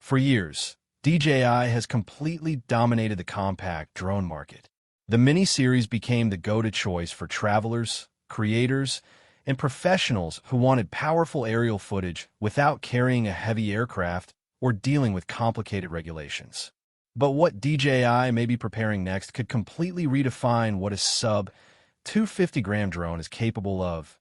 For years, DJI has completely dominated the compact drone market. The Mini series became the go-to choice for travelers, creators, and professionals who wanted powerful aerial footage without carrying a heavy aircraft or dealing with complicated regulations. But what DJI may be preparing next could completely redefine what a sub-250-gram drone is capable of.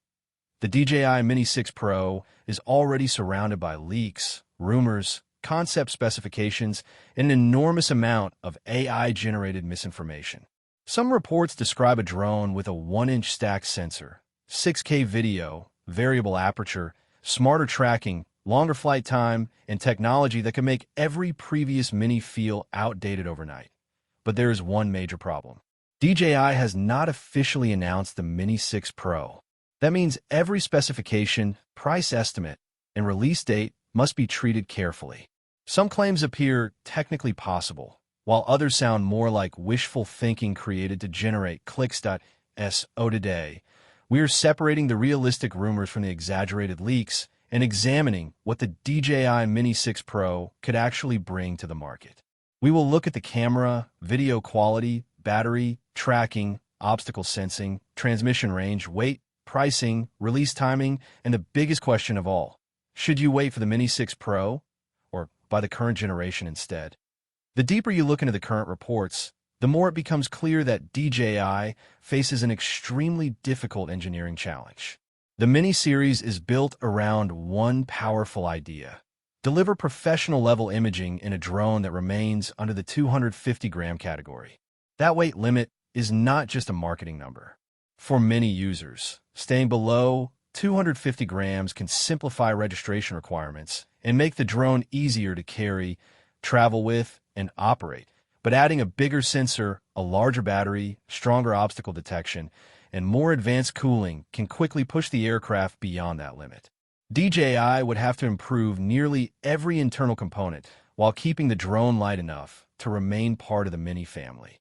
The DJI Mini 6 Pro is already surrounded by leaks, rumors, concept specifications, and an enormous amount of AI-generated misinformation. Some reports describe a drone with a 1-inch stacked sensor, 6K video, variable aperture, smarter tracking, longer flight time, and technology that can make every previous Mini feel outdated overnight. But there is one major problem. DJI has not officially announced the Mini 6 Pro. That means every specification, price estimate, and release date must be treated carefully. Some claims appear technically possible, while others sound more like wishful thinking created to generate clicks.So today, we are separating the realistic rumors from the exaggerated leaks and examining what the DJI Mini 6 Pro could actually bring to the market. We will look at the camera, video quality, battery, tracking, obstacle sensing, transmission range, weight, pricing, release timing, and the biggest question of all, should you wait for the Mini 6 Pro or buy the current generation instead? The deeper you look into the current reports, the more it becomes clear that DJI faces an extremely difficult engineering challenge. The Mini series is built around one powerful idea: deliver professional-level imaging in a drone that remains under the 250-gram category. That weight limit is not just a marketing number. For many users, staying below 250 grams can simplify registration requirements and make the drone easier to carry, travel with, and operate. But adding a bigger sensor, a larger battery, stronger obstacle detection, and more advanced cooling can quickly push the aircraft beyond that limit. DJI would have to improve nearly every internal component while keeping the drone light enough to remain part of the Mini family.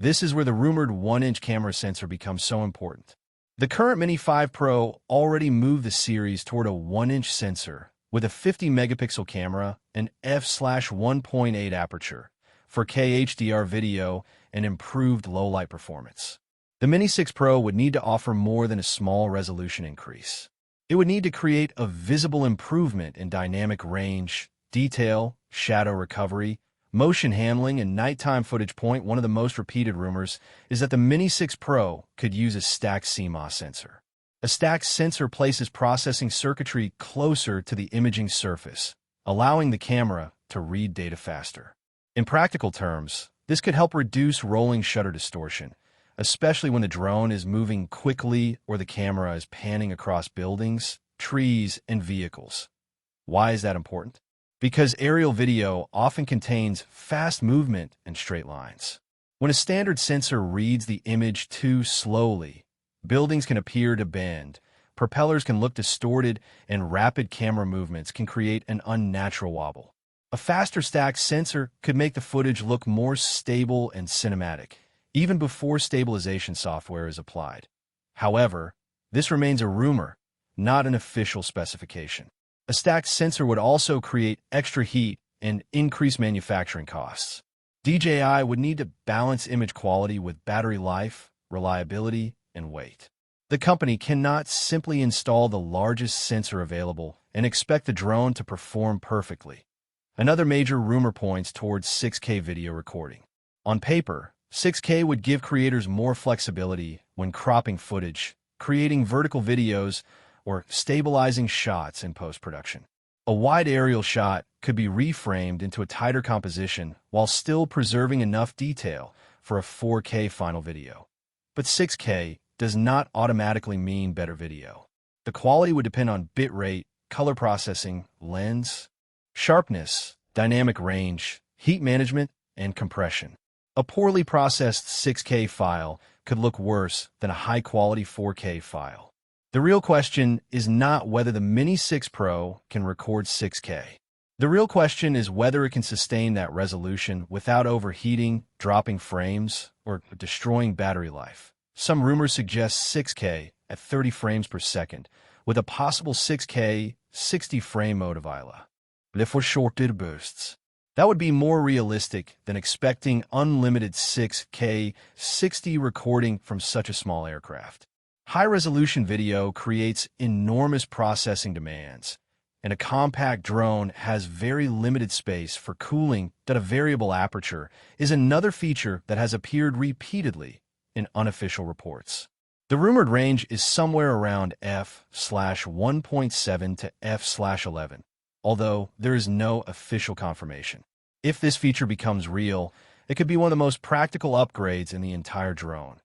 This is where the rumored 1-inch camera sensor becomes so important. The current Mini 5 Pro already moved the series toward a 1-inch sensor with a 50-megapixel camera, an f/1.8 aperture, 4K HDR video, and improved low-light performance. The Mini 6 Pro would need to offer more than a small resolution increase. It would need to create a visible improvement in dynamic range, detail, shadow recovery, motion handling, and nighttime footage. One of the most repeated rumors is that the Mini 6 Pro could use a stacked CMOS sensor. A stacked sensor places processing circuitry closer to the imaging surface, allowing the camera to read data faster. In practical terms, this could help reduce rolling shutter distortion, especially when the drone is moving quickly or the camera is panning across buildings, trees, and vehicles. Why is that important? Because aerial video often contains fast movement and straight lines. When a standard sensor reads the image too slowly, buildings can appear to bend, propellers can look distorted, and rapid camera movements can create an unnatural wobble. A faster stacked sensor could make the footage look more stable and cinematic, even before stabilization software is applied. However, this remains a rumor, not an official specification. A stacked sensor would also create extra heat and increase manufacturing costs. DJI would need to balance image quality with battery life, reliability, and weight. The company cannot simply install the largest sensor available and expect the drone to perform perfectly. Another major rumor points towards 6K video recording. On paper, 6K would give creators more flexibility when cropping footage, creating vertical videos, or stabilizing shots in post-production. A wide aerial shot could be reframed into a tighter composition while still preserving enough detail for a 4K final video. But 6K does not automatically mean better video. The quality would depend on bitrate, color processing, lens, sharpness, dynamic range, heat management, and compression. A poorly processed 6K file could look worse than a high-quality 4K file. The real question is not whether the Mini 6 Pro can record 6K. The real question is whether it can sustain that resolution without overheating, dropping frames, or destroying battery life. Some rumors suggest 6K at 30 frames per second, with a possible 6K 60-frame mode available. For shorter bursts. That would be more realistic than expecting unlimited 6K 60 recording from such a small aircraft. High-resolution video creates enormous processing demands, and a compact drone has very limited space for cooling. That a variable aperture is another feature that has appeared repeatedly in unofficial reports. The rumored range is somewhere around f/1.7 to f/11, although there is no official confirmation. If this feature becomes real, it could be one of the most practical upgrades in the entire drone.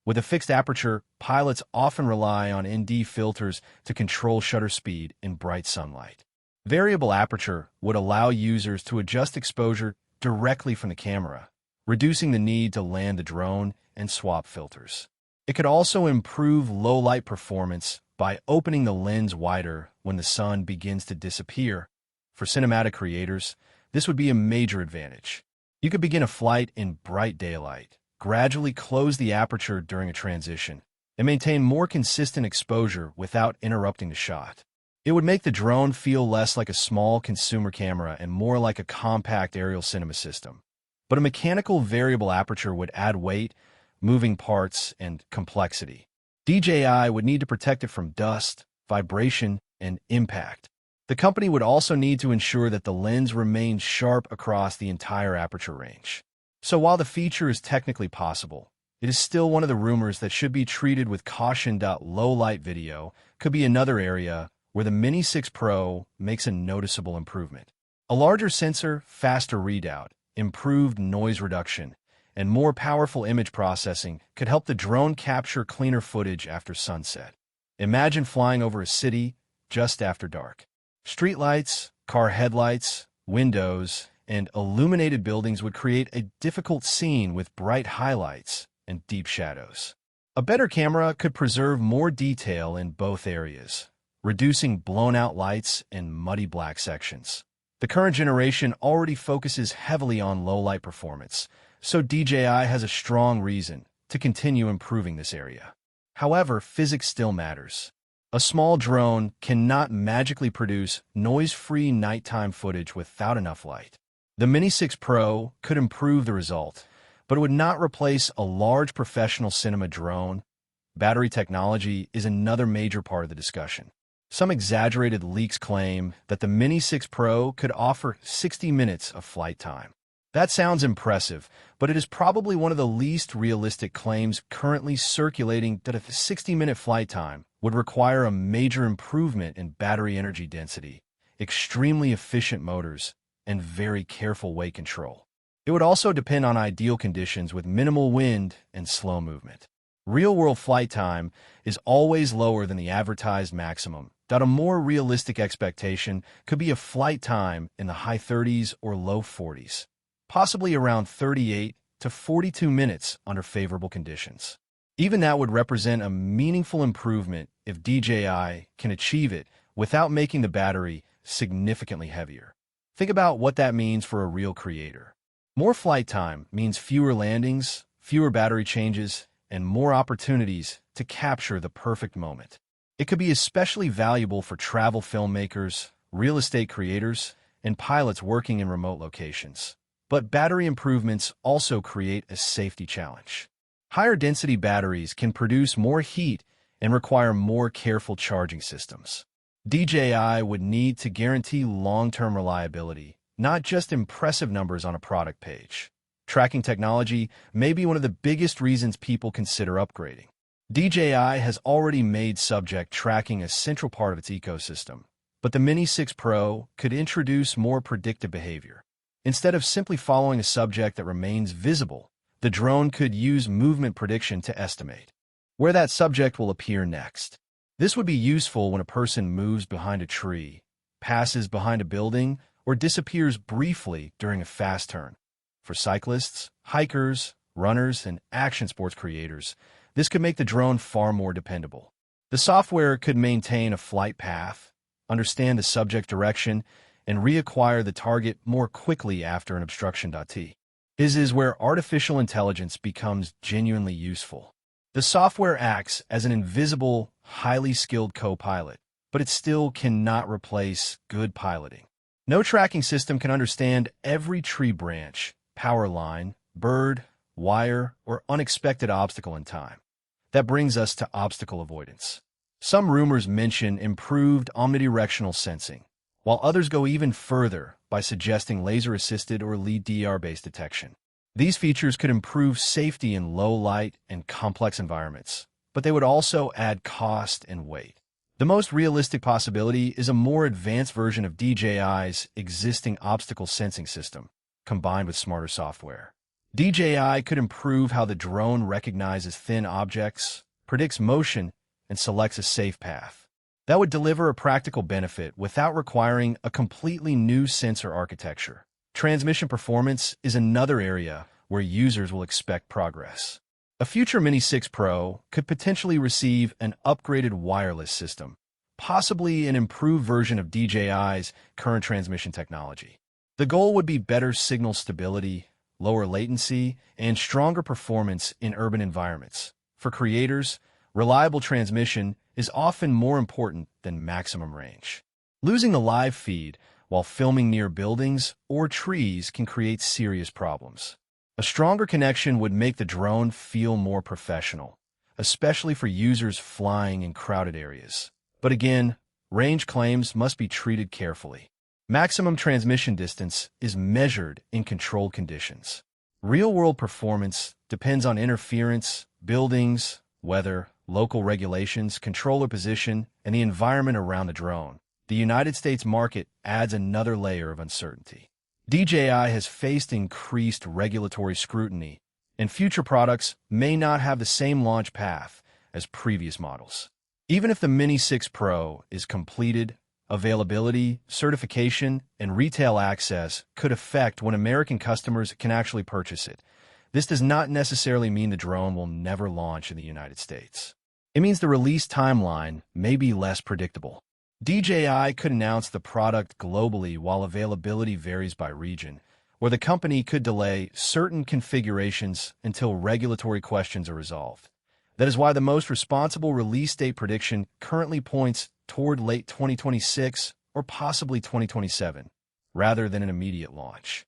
With a fixed aperture, pilots often rely on ND filters to control shutter speed in bright sunlight. Variable aperture would allow users to adjust exposure directly from the camera, reducing the need to land the drone and swap filters. It could also improve low-light performance by opening the lens wider when the sun begins to disappear. For cinematic creators, this would be a major advantage. You could begin a flight in bright daylight, gradually close the aperture during a transition, and maintain more consistent exposure without interrupting the shot. It would make the drone feel less like a small consumer camera and more like a compact aerial cinema system. But a mechanical variable aperture would add weight, moving parts, and complexity. DJI would need to protect it from dust, vibration, and impact. The company would also need to ensure that the lens remains sharp across the entire aperture range. So while the feature is technically possible, it is still one of the rumors that should be treated with caution. Low-light video could be another area where the Mini 6 Pro makes a noticeable improvement. A larger sensor, faster readout, improved noise reduction, and more powerful image processing could help the drone capture cleaner footage after sunset. Imagine flying over a city just after dark. Streetlights, car headlights, windows, and illuminated buildings would create a difficult scene with bright highlights and deep shadows. A better camera could preserve more detail in both areas, reducing blown-out lights and muddy black sections. The current generation already focuses heavily on low-light performance, so DJI has a strong reason to continue improving this area. However, physics still matters. A small drone cannot magically produce noise-free nighttime footage without enough light. The Mini 6 Pro could improve the result, but it would not replace a large professional cinema drone. Battery technology is another major part of the discussion. Some exaggerated leaks claim that the Mini 6 Pro could offer 60 minutes of flight time. That sounds impressive, but it is probably one of the least realistic claims currently circulating. That a 60-minute flight time would require a major improvement in battery energy density, extremely efficient motors, and very careful weight control. It would also depend on ideal conditions with minimal wind and slow movement. Real-world flight time is always lower than the advertised maximum. A more realistic expectation could be a flight time in the high 30s or low 40s, possibly around 38 to 42 minutes under favorable conditions. Even that would represent a meaningful improvement if DJI can achieve it without making the battery significantly heavier. Think about what that means for a real creator. More flight time means fewer landings, fewer battery changes, and more opportunities to capture the perfect moment. It could be especially valuable for travel filmmakers, real estate creators, and pilots working in remote locations. But battery improvements also create a safety challenge. Higher density batteries can produce more heat and require more careful charging systems. DJI would need to guarantee long-term reliability, not just impressive numbers on a product page. Tracking technology may be one of the biggest reasons people consider upgrading. DJI has already made subject tracking a central part of its ecosystem, but the Mini 6 Pro could introduce more predictive behavior. Instead of simply following a subject that remains visible, the drone could use movement prediction to estimate where that subject will appear next. This would be useful when a person moves behind a tree, passes behind a building, or disappears briefly during a fast turn. For cyclists, hikers, runners, and action sports creators, this could make the drone far more dependable. The software could maintain a flight path, understand the subject direction, and reacquire the target more quickly after an obstruction. This is where artificial intelligence becomes genuinely useful. The software acts as an invisible, highly skilled co-pilot, but it still cannot replace good piloting. No tracking system can understand every tree branch, power line, bird, wire, or unexpected obstacle in time. That brings us to obstacle avoidance. Some rumors mention improved omnidirectional sensing, while others go even further by suggesting laser-assisted or LiDAR-based detection. These features could improve safety in low light and complex environments, but they would also add cost and weight. The most realistic possibility is a more advanced version of DJI's existing obstacle sensing system, combined with smarter software. DJI could improve how the drone recognizes thin objects, predicts motion, and selects a safe path. That would deliver a practical benefit without requiring a completely new sensor architecture. Transmission performance is another area where users will expect progress. A future Mini 6 Pro could potentially receive an upgraded wireless system, possibly an improved version of DJI's current transmission technology. The goal would be better signal stability, lower latency, and stronger performance in urban environments. For creators, reliable transmission is often more important than maximum range. Losing the live feed while filming near buildings or trees can create serious problems. A stronger connection would make the drone feel more professional, especially for users flying in crowded areas. But again, range claims must be treated carefully. Maximum transmission distance is measured in controlled conditions. Real-world performance depends on interference, buildings, weather, local regulations, controller position, and the environment around the drone. The United States market adds another layer of uncertainty. DJI has faced increased regulatory scrutiny, and future products may not have the same launch path as previous models. Even if the Mini 6 Pro is completed, availability, certification, and retail access could affect when American customers can actually purchase it. This does not necessarily mean the drone will never launch in the United States. It means the release timeline may be less predictable. DJI could announce the product globally while availability varies by region, or the company could delay certain configurations until regulatory questions are resolved. That is why the most responsible release date prediction currently points toward late 2026 or possibly 2027, rather than an immediate launch.